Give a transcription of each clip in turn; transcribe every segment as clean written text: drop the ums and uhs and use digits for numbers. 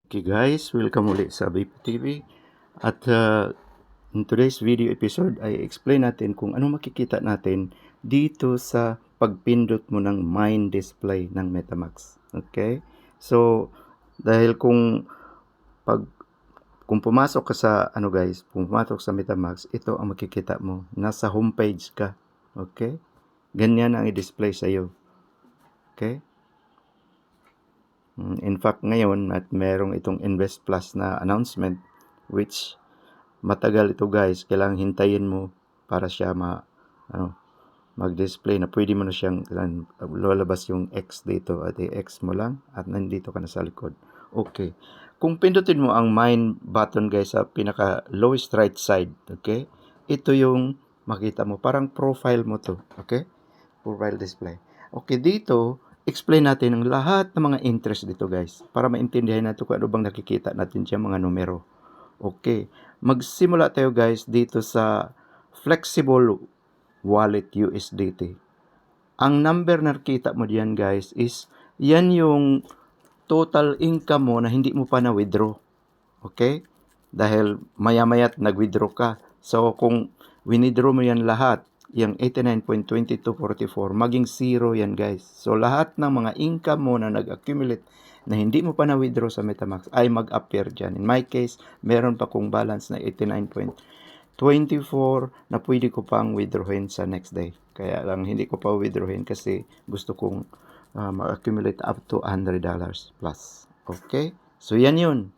Okay guys, welcome ulit sa Bipo TV. At in today's video episode ay explain natin kung ano makikita natin dito sa pagpindot mo ng Mine Display ng MetaMask. Okay? So, dahil kung pumasok ka sa pumasok sa MetaMask, ito ang makikita mo. Nasa homepage ka. Okay? Ganyan ang i-display sa iyo. Okay? In fact, ngayon at merong itong Invest Plus na announcement which matagal ito guys, kailangan hintayin mo para siya mag-display na pwede mo na siyang lalabas yung X dito at i-X mo lang at nandito ka na sa likod. Okay. Kung pindutin mo ang Mine button guys sa pinaka lowest right side, okay? Ito yung makita mo, parang profile mo to, okay? Profile display. Okay, dito explain natin ang lahat ng mga interest dito guys para maintindihan natin kung ano bang nakikita natin diyan mga numero. Okay, magsimula tayo guys dito sa flexible wallet USDT. Ang number na nakita mo diyan guys is yan yung total income mo na hindi mo pa na-withdraw. Okay? Dahil maya-maya't nag-withdraw ka. So kung winidraw mo yan lahat, yung 89.2244, maging zero yan guys. So lahat ng mga income mo na nag-accumulate na hindi mo pa na-withdraw sa MetaMask ay mag-appear dyan. In my case, meron pa kong balance na 89.24 na pwede ko pang withdrawin sa next day. Kaya lang hindi ko pa withdrawin kasi gusto kong mag-accumulate up to $100 plus. Okay? So yan yun.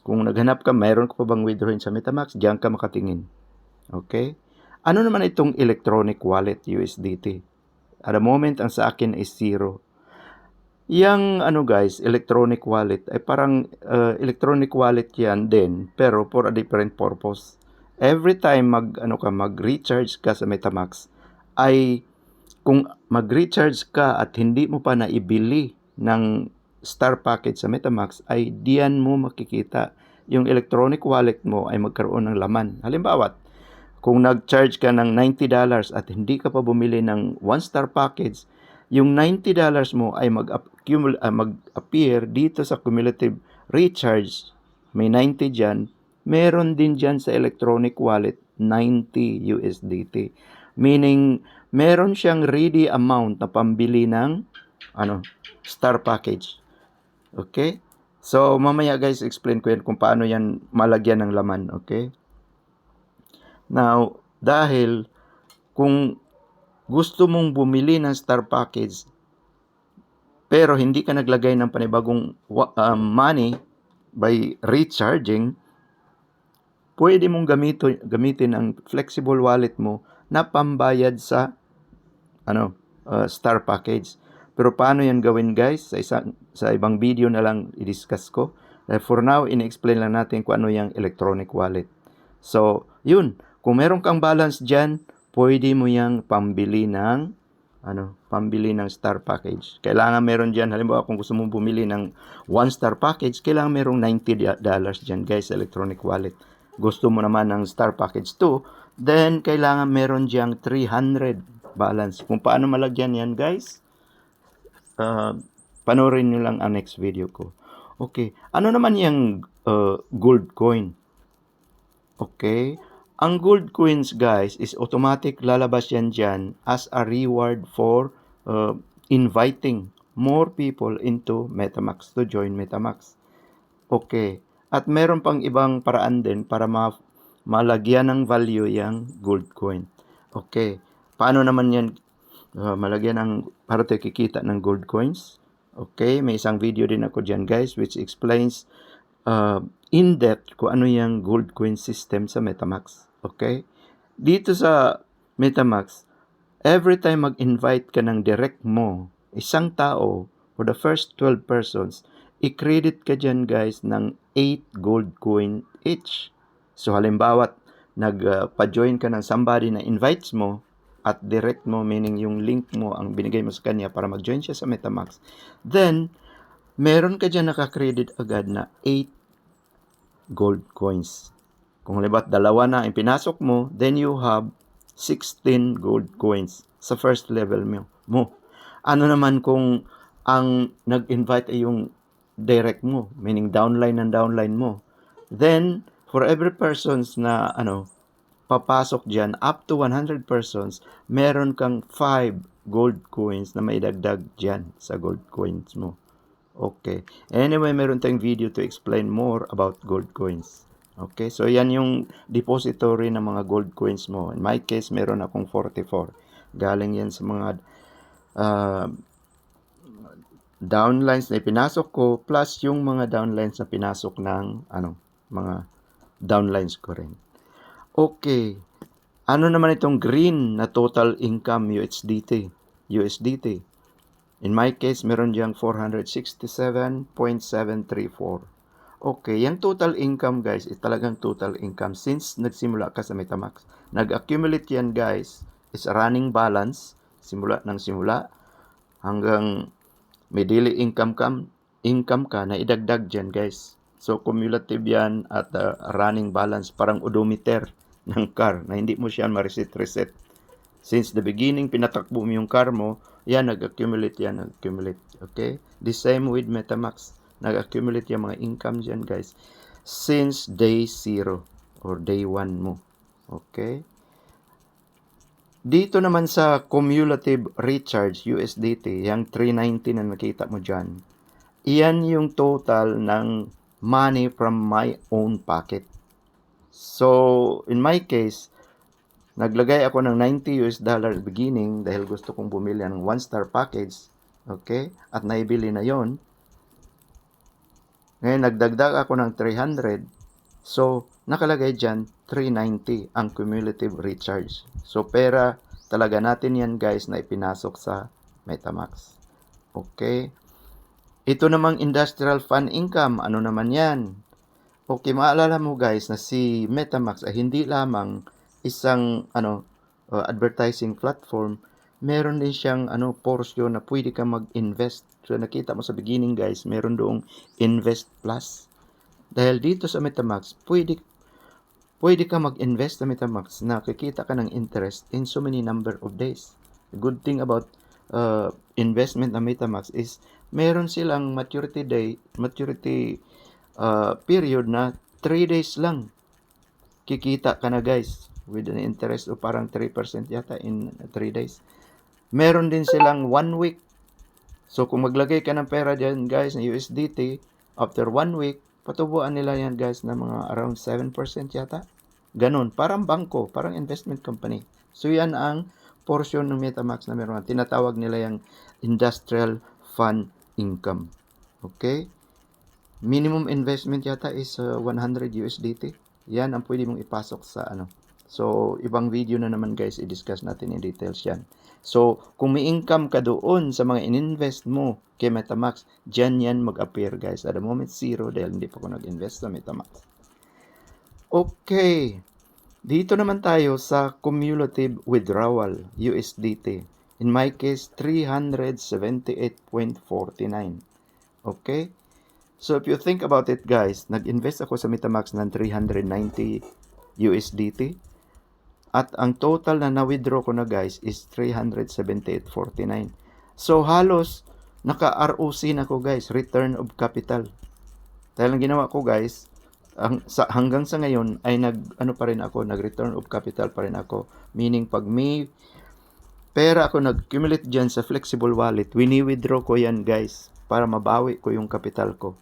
Kung naghanap ka, mayroon ka pa bang withdrawin sa MetaMask, diyan ka makatingin. Okay? Ano naman itong electronic wallet USDT? At the moment, ang sa akin is zero. Yang guys, electronic wallet ay parang electronic wallet yan din, pero for a different purpose. Every time mag-recharge ka sa MetaMask, ay kung mag-recharge ka at hindi mo pa naibili ng star package sa MetaMask, ay diyan mo makikita yung electronic wallet mo ay magkaroon ng laman. Halimbawa, kung nag-charge ka ng $90 at hindi ka pa bumili ng 1-star package, yung $90 mo ay mag-appear dito sa cumulative recharge. May 90 dyan. Meron din dyan sa electronic wallet 90 USDT. Meaning, meron siyang ready amount na pambili ng star package. Okay? So, mamaya guys, explain ko yan kung paano yan malagyan ng laman. Okay? Now, dahil kung gusto mong bumili ng star package pero hindi ka naglagay ng panibagong money by recharging, pwede mong gamitin ang flexible wallet mo na pambayad sa star package. Pero paano yan gawin guys? Sa ibang video na lang i-discuss ko. For now, in-explain lang natin kung ano yung electronic wallet. So, yun. Kung meron kang balance dyan, pwede mo yang pambili ng star package. Kailangan meron dyan, halimbawa kung gusto mong bumili ng 1-star package, kailangan merong $90 dyan guys, electronic wallet. Gusto mo naman ng star package 2, then kailangan meron dyan 300 balance. Kung paano malagyan yan guys, panoorin nyo lang ang next video ko. Okay, ano naman yung gold coin? Okay, ang gold coins guys is automatic lalabas yan dyan as a reward for inviting more people into MetaMask to join MetaMask. Okay, at meron pang ibang paraan din para malagyan ng value yung gold coin. Okay, paano naman yan malagyan ng para tayo kikita ng gold coins? Okay, may isang video din ako dyan guys which explains in-depth kung ano yung gold coin system sa MetaMask. Okay? Dito sa MetaMask, every time mag-invite ka ng direct mo, isang tao, for the first 12 persons, i-credit ka dyan guys ng 8 gold coin each. So halimbawa, nagpa-join ka ng somebody na invites mo at direct mo, meaning yung link mo ang binigay mo sa kanya para mag-join siya sa MetaMask, then meron ka dyan nakakredit agad na 8 gold coins. Kung halimbawa dalawa na ang pinasok mo, then you have 16 gold coins sa first level mo. Ano naman kung ang nag-invite ay yung direct mo, meaning downline ng downline mo. Then, for every persons na papasok dyan, up to 100 persons, meron kang 5 gold coins na maidagdag dyan sa gold coins mo. Okay. Anyway, meron tayong video to explain more about gold coins. Okay, so yan yung depository ng mga gold coins mo. In my case, meron akong 44. Galing yan sa mga downlines na ipinasok ko plus yung mga downlines na pinasok ng mga downlines ko rin. Okay. Ano naman itong green na total income USDT? In my case, meron diyang 467.734. Okay, yung total income guys, talagang total income since nagsimula ka sa MetaMask. Nag-accumulate yan guys, is a running balance, simula hanggang may daily income ka na idagdag dyan guys. So cumulative yan at running balance, parang odometer ng car na hindi mo siya ma-reset. Since the beginning, pinatakbo mo yung car mo, yan, nag-accumulate. Okay? The same with MetaMask. Nag-accumulate yung mga income dyan, guys. Since day 0 or day 1 mo. Okay? Dito naman sa cumulative recharge USDT, yung 390 na nakita mo dyan, iyan yung total ng money from my own pocket. So, in my case, naglagay ako ng $90 beginning dahil gusto kong bumili ng 1-star package. Okay? At naibili na yon. Ngayon, nagdagdag ako ng 300. So, nakalagay dyan, 390 ang cumulative recharge. So, pera talaga natin yan guys na ipinasok sa MetaMask. Okay? Ito namang industrial fund income. Ano naman yan? Okay, maalala mo guys na si MetaMask ay hindi lamang isang advertising platform, meron din siyang portion na pwede ka mag-invest. So nakita mo sa beginning guys, meron doong Invest Plus. Dahil dito sa MetaMask, pwede ka mag-invest sa MetaMask na kikita ka ng interest in so many number of days. The good thing about investment na MetaMask is meron silang maturity period na 3 days lang. Kikita ka na guys with an interest of parang 3% yata in 3 days. Meron din silang 1 week. So kung maglagay ka ng pera dyan guys na USDT, after 1 week, patubuan nila yan guys na mga around 7% yata. Ganon, parang bangko, parang investment company. So yan ang portion ng MetaMask na meron. Tinatawag nila yung industrial fund income. Okay? Minimum investment yata is 100 USDT. Yan ang pwede mong ipasok sa So, ibang video na naman guys, i-discuss natin in details yan. So, kung may income ka doon sa mga in-invest mo kay MetaMask, dyan yan mag-appear guys. At the moment, 0 dahil hindi pa ako nag-invest sa MetaMask. Okay. Dito naman tayo sa cumulative withdrawal, USDT. In my case, 378.49. Okay? So, if you think about it guys, nag-invest ako sa MetaMask ng 390 USDT. At ang total na na-withdraw ko na guys is 378.49. So halos naka-ROC na ko guys, return of capital. Dahil ang ginawa ko guys, hanggang sa ngayon ay nag-return of capital pa rin ako. Meaning pag may pera ako nag-accumulate dyan sa flexible wallet, wini-withdraw ko yan guys para mabawi ko yung capital ko.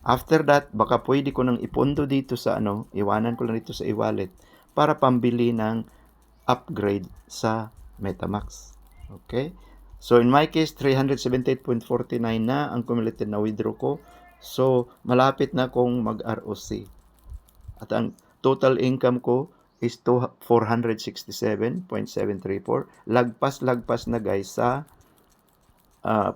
After that, baka pwede ko nang ipondo dito sa iwanan ko lang dito sa e-wallet para pambili ng upgrade sa MetaMask. Okay? So, in my case, 378.49 na ang cumulative na withdraw ko. So, malapit na akong mag-ROC. At ang total income ko is 467.734. Lagpas na guys sa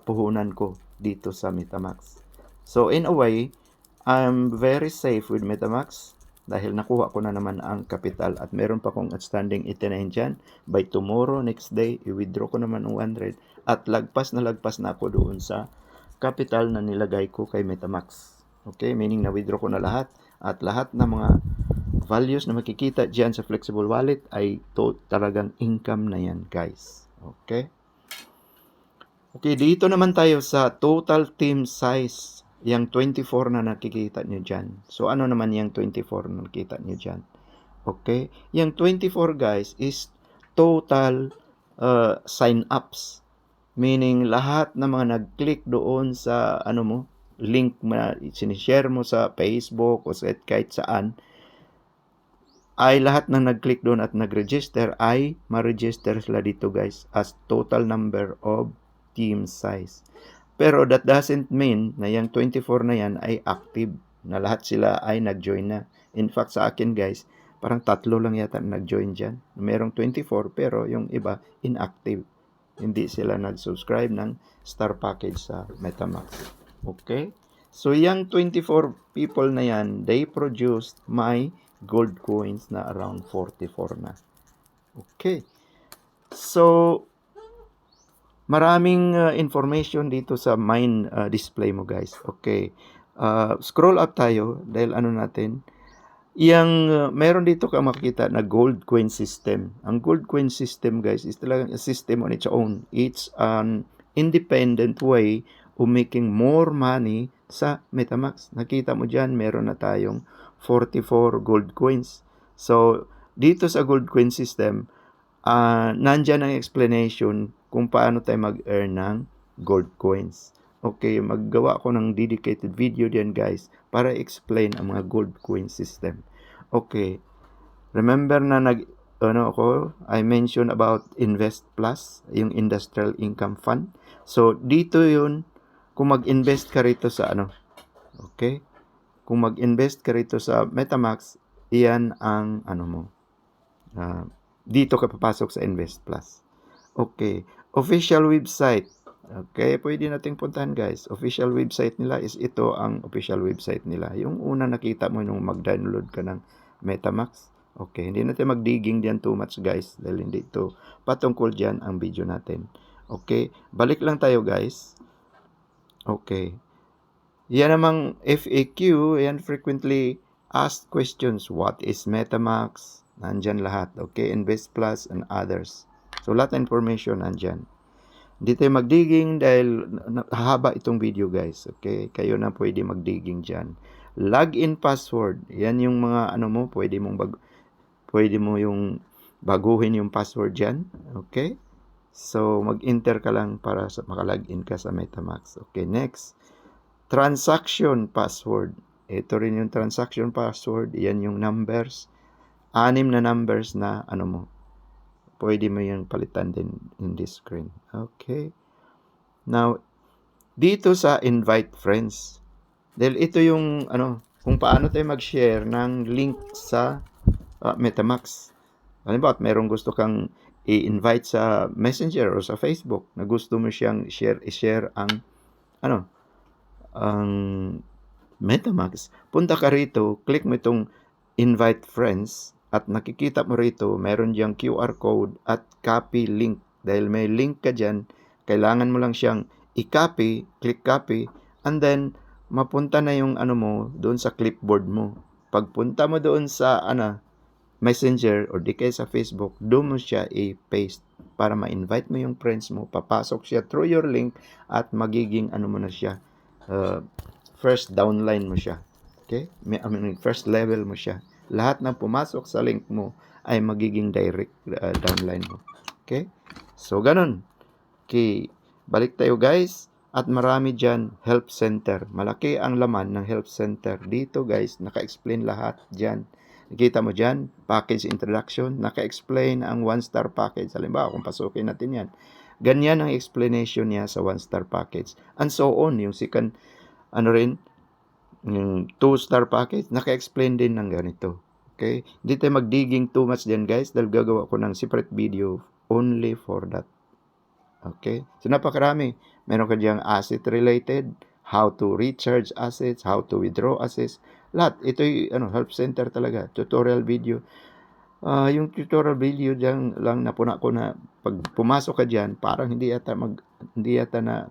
puhunan ko dito sa MetaMask. So, in a way, I'm very safe with MetaMask dahil nakuha ko na naman ang capital at meron pa akong outstanding 89 dyan. By tomorrow, next day, i-withdraw ko naman ng 100 at lagpas na ako doon sa capital na nilagay ko kay MetaMask. Okay, meaning na-withdraw ko na lahat at lahat ng mga values na makikita dyan sa flexible wallet ay talagang income na yan guys. Okay? Okay, dito naman tayo sa total team size. Yang 24 na nakikita nyo dyan. So, ano naman yung 24 na nakikita nyo dyan? Okay? Yung 24 guys is total sign-ups. Meaning, lahat na mga nag-click doon sa ano mo, link na sinishare mo sa Facebook o sa kahit saan, ay lahat ng nag-click doon at nag-register ay ma-register sila dito guys as total number of team size. Pero that doesn't mean na yung 24 na yan ay active, na lahat sila ay nag-join na. In fact, sa akin guys, parang 3 lang yata nag-join dyan. Merong 24 pero yung iba inactive. Hindi sila nag-subscribe ng star package sa MetaMax. Okay? So, yung 24 people na yan, they produced my gold coins na around 44 na. Okay. So, maraming information dito sa mine display mo guys. Okay. Scroll up tayo dahil ano natin. Meron dito ka makikita na gold coin system. Ang gold coin system guys is talagang a system on its own. It's an independent way of making more money sa MetaMax. Nakita mo dyan, meron na tayong 44 gold coins. So, dito sa gold coin system, nandyan ang explanation kung paano tayo mag-earn ng gold coins. Okay, maggawa ako ng dedicated video diyan guys para explain ang mga gold coin system. Okay, remember na I mentioned about Invest Plus, yung Industrial Income Fund. So, dito yun, kung mag-invest ka rito sa okay? Kung mag-invest ka rito sa MetaMax, iyan ang dito ka papasok sa Invest Plus. Okay. Official website. Okay, pwede nating puntahan guys. Official website nila is ito ang official website nila. Yung una nakita mo nung mag-download ka ng MetaMax. Okay, hindi natin mag-digging diyan too much guys dahil hindi ito patungkol diyan ang video natin. Okay, balik lang tayo guys. Okay. Yan namang FAQ, yan frequently asked questions. What is MetaMax? Nandyan lahat. Okay, Invest Plus and others. So, lahat ng information nandyan. Hindi tayo mag-digging dahil hahaba itong video guys. Okay, kayo na pwede mag-digging dyan. Login password. Yan yung mga pwede mo yung baguhin yung password dyan. Okay, so mag-enter ka lang para maka-login ka sa MetaMax. Okay, next. Transaction password. Ito rin yung transaction password. Yan yung numbers. 6 na numbers na pwede mo yung palitan din in this screen. Okay. Now, dito sa invite friends. Dahil ito yung kung paano tayo mag-share ng link sa MetaMax. Halimbawa, merong gusto kang i-invite sa Messenger o sa Facebook na gusto mo siyang i-share ang MetaMax. Punta ka rito, click mo itong invite friends at nakikita mo rito, meron diyang QR code at copy link. Dahil may link ka dyan, kailangan mo lang siyang i-copy, click copy, and then mapunta na yung mo doon sa clipboard mo. Pagpunta mo doon sa Messenger or di kaya sa Facebook, doon mo siya i-paste para ma-invite mo yung friends mo, papasok siya through your link at magiging mo na siya, first downline mo siya. Okay? First level mo siya. Lahat ng pumasok sa link mo ay magiging direct downline mo. Okay? So, ganun. Okay. Balik tayo guys. At marami dyan, help center. Malaki ang laman ng help center. Dito guys, naka-explain lahat dyan. Nakita mo dyan, package introduction, naka-explain ang 1-star package. Halimbawa, kung pasukin natin yan. Ganyan ang explanation niya sa 1-star package. And so on, yung second, yung 2-star package, naka-explain din ng ganito. Okay? Hindi tayo mag-digging too much dyan guys dahil gagawa ko ng separate video only for that. Okay? So, napakarami. Meron ka diyang asset related, how to recharge assets, how to withdraw assets. Lahat. Ito'y help center talaga. Tutorial video. Yung tutorial video dyan lang napuna ko na pag pumasok ka dyan, parang hindi yata na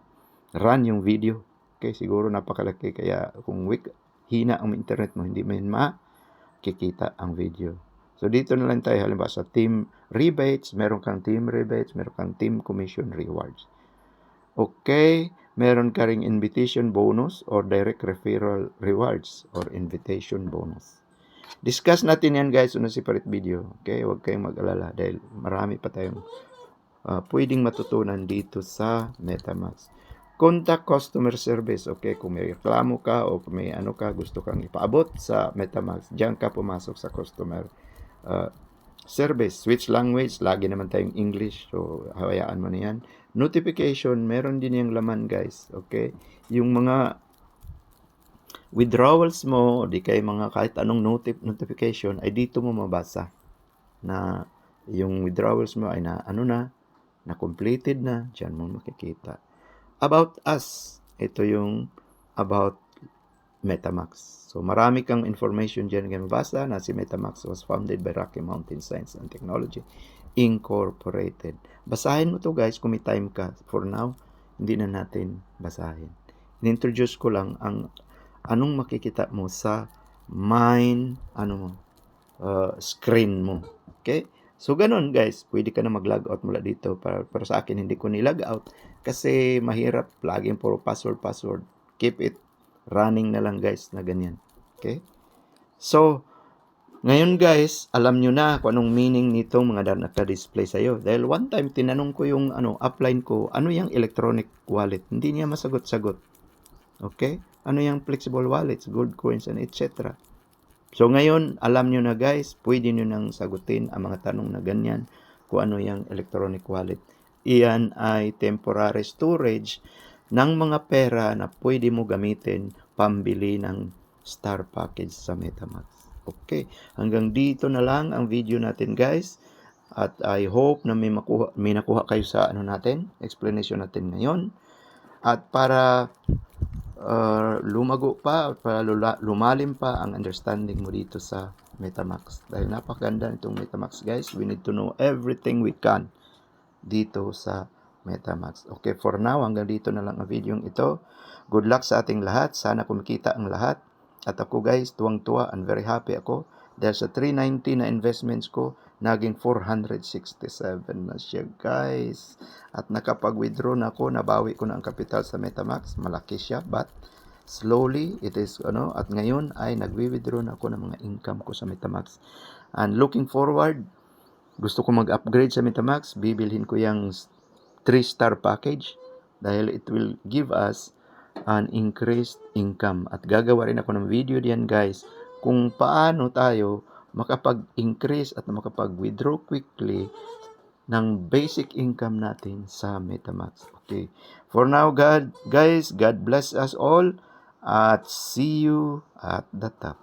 run yung video. Okay, siguro napakalaki. Kaya kung hina ang internet mo, hindi mo yun makikita ang video. So, dito na lang tayo. Halimbawa sa team rebates, meron kang team rebates, meron kang team commission rewards. Okay, meron ka ring invitation bonus or direct referral rewards or invitation bonus. Discuss natin yan guys sa separate video. Okay, huwag kayong mag-alala dahil marami pa tayong pwedeng matutunan dito sa MetaMask. Contact customer service. Okay, kung may reklamo ka o kung may ano ka, gusto kang ipaabot sa MetaMask, diyan ka pumasok sa customer service. Switch language, lagi naman tayong English, so hayaan mo na yan. Notification, meron din yung laman guys. Okay, yung mga withdrawals mo, o di kay mga kahit anong notification, ay dito mo mabasa na yung withdrawals mo ay na ano na completed na, dyan mo makikita. About us, ito yung about MetaMask. So marami kang information dyan na mabasa na si MetaMask was founded by Rocky Mountain Science and Technology Incorporated. Basahin mo to guys kung may time ka. For now, hindi na natin basahin. In-introduce ko lang ang anong makikita mo sa screen mo. Okay? So, ganun guys. Pwede ka na mag-log out mula dito. Para sa akin, hindi ko ni-log out kasi mahirap. Laging puro password. Keep it running na lang guys na ganyan. Okay? So, ngayon guys, alam nyo na kung anong meaning nitong mga naka-display sa'yo. Dahil one time, tinanong ko yung upline ko, ano yung electronic wallet? Hindi niya masagot-sagot. Okay? Ano yung flexible wallets, gold coins, and etc. So ngayon, alam nyo na guys, pwede nyo nang sagutin ang mga tanong na ganyan kung ano yung electronic wallet. Iyan ay temporary storage ng mga pera na pwede mo gamitin pambili ng star package sa MetaMask. Okay, hanggang dito na lang ang video natin guys. At I hope na may nakuha kayo sa explanation natin ngayon. At para lumago pa, para lumalim pa ang understanding mo dito sa MetaMask. Dahil napakaganda nitong MetaMask guys. We need to know everything we can dito sa MetaMask. Okay, for now, hanggang dito na lang ang video ito. Good luck sa ating lahat. Sana kumikita ang lahat. At ako guys, tuwang-tuwa and very happy ako dahil sa 390 na investments ko, naging 467 na siya guys. At nakapag-withdraw na ako, nabawi ko na ang kapital sa MetaMask. Malaki siya, but slowly, it is, at ngayon ay nagwi-withdraw na ako ng mga income ko sa MetaMask. And looking forward, gusto ko mag-upgrade sa MetaMask, bibilhin ko yung 3-star package dahil it will give us an increased income. At gagawa rin ako ng video diyan guys kung paano tayo makapag-increase at makapag-withdraw quickly ng basic income natin sa MetaMask. Okay. For now, God bless us all at see you at the top.